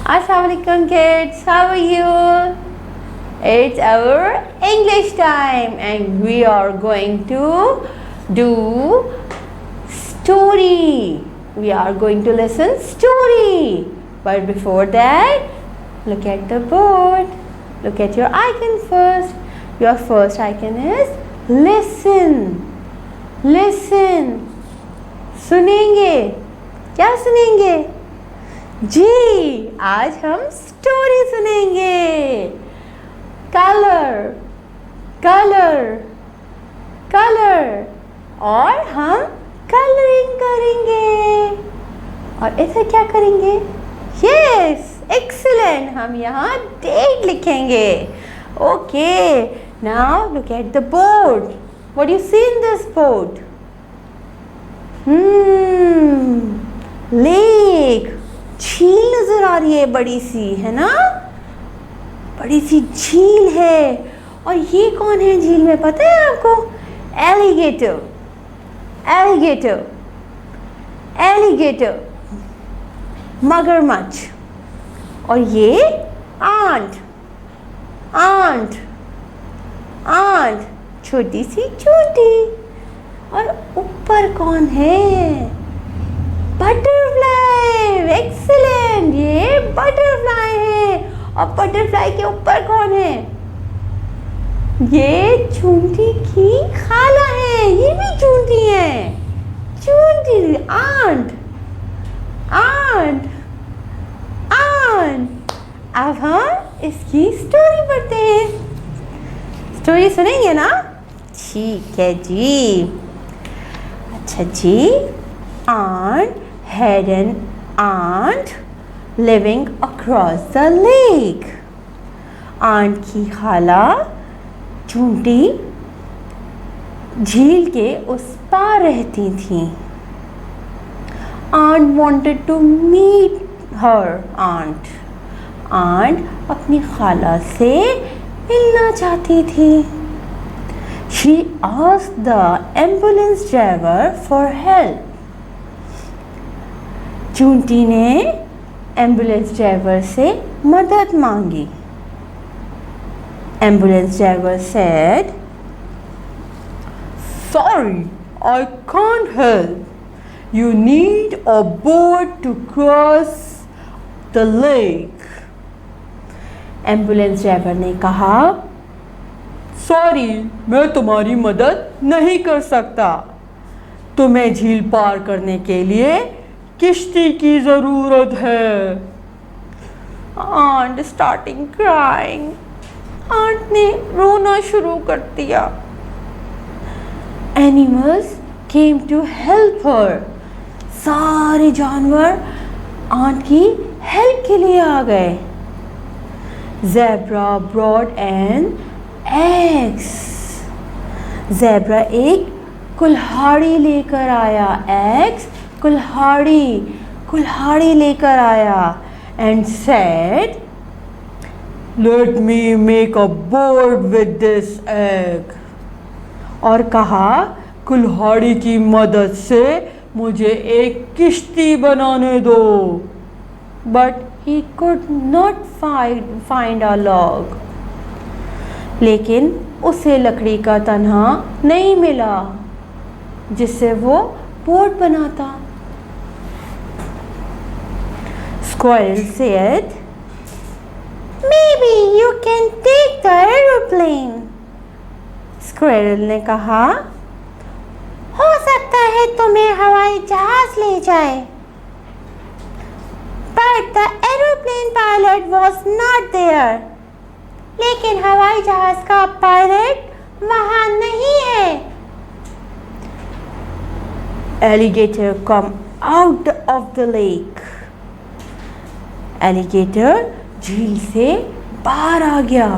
Assalamualaikum kids, how are you? It's our English time and we are going to do story. We are going to listen story. But before that, look at the board. Look at your icon first. Your first icon is listen. Listen. सुनेंगे. क्या सुनेंगे? जी, आज हम story सुनेंगे. Colour, colour, colour और हम colouring करेंगे. और ऐसे क्या करेंगे? Yes, excellent. हम यहाँ डेट लिखेंगे. Okay, now look at the board. What you see in this board? Lake, झील नजर आ रही है बड़ी सी, है ना? बड़ी सी झील है. और ये कौन है झील में, पता है आपको? एलिगेटर, एलिगेटर, एलिगेटर, मगरमच्छ. और ये आंट, आंट, आंट, छोटी सी चूंटी. और ऊपर कौन है? बटरफ्लाई. एक्सीलेंट, ये बटरफ्लाई है. और बटरफ्लाई के ऊपर कौन है? ये चूंटी की खाला है. ये भी चूंटी है. चूंटी, आंट, आंट, आंट. अब हम इसकी स्टोरी पढ़ते हैं. स्टोरी सुनेंगे ना? ठीक है जी. अच्छा जी. Aunt had an aunt living across the lake. Aunt की खाला चूंटी झील के उस पार रहती थी. Aunt wanted to meet her aunt. Aunt अपनी खाला से मिलना चाहती थी. She asked the ambulance driver for help. चूंटी ने एम्बुलेंस ड्राइवर से मदद मांगी. Ambulance driver said, "Sorry, I can't help. You need a boat to cross the lake." Ambulance driver ने कहा, सॉरी, मैं तुम्हारी मदद नहीं कर सकता. तुम्हें झील पार करने के लिए किश्ती की जरूरत है. Aunt starting crying. आंट ने रोना शुरू कर दिया. Animals came to help her. सारे जानवर आंट की हेल्प के लिए आ गए. Zebra brought an axe. Zebra एक कुल्हाड़ी लेकर आया. एग्स, कुल्हाड़ी, कुल्हाड़ी लेकर आया. And said, let me make a boat with this axe. और कहा, कुल्हाड़ी की मदद से मुझे एक किश्ती बनाने दो. But he could not find a log. लेकिन उसे लकड़ी का तन्हा नहीं मिला जिससे वो बोट बनाता. Squirrel said, "Maybe you can take the aeroplane." Squirrel ने कहा, हो सकता है तुम्हें हवाई जहाज ले जाए. But the aeroplane pilot was not there. लेकिन हवाई जहाज का पायलट वहां नहीं है. Alligator come out of the lake. Alligator झील से बाहर आ गया.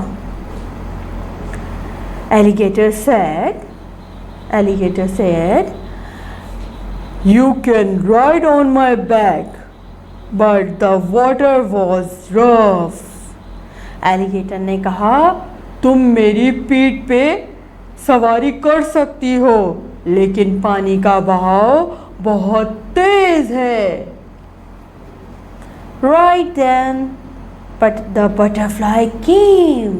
Alligator said, "You can ride on my back, but the water was rough." Alligator ने कहा, तुम मेरी पीठ पे सवारी कर सकती हो, लेकिन पानी का बहाव बहुत तेज है. Right then, but the butterfly came.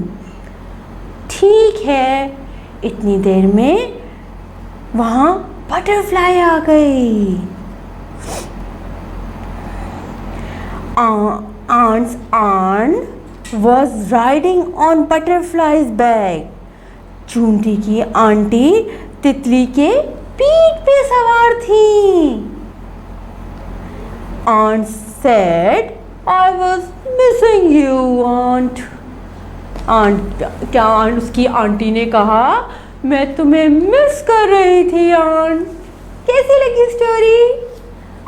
ठीक है, इतनी देर में वहाँ बटरफ्लाई आ गई. Aunt's aunt was riding on butterfly's back. चूंटी की आंटी तितली के पीठ पे सवार थी. Aunt said, I was missing you, aunt. क्या उसकी आंटी ने कहा, मैं तुम्हें मिस कर रही थी आंट. कैसी लगी स्टोरी?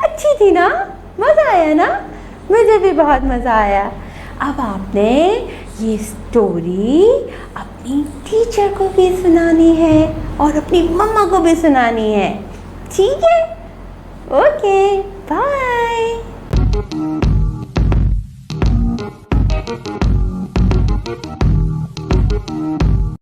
अच्छी थी ना? मज़ा आया ना? मुझे भी बहुत मज़ा आया. अब आपने ये स्टोरी अपनी टीचर को भी सुनानी है और अपनी मम्मा को भी सुनानी है. ठीक है? Okay, bye.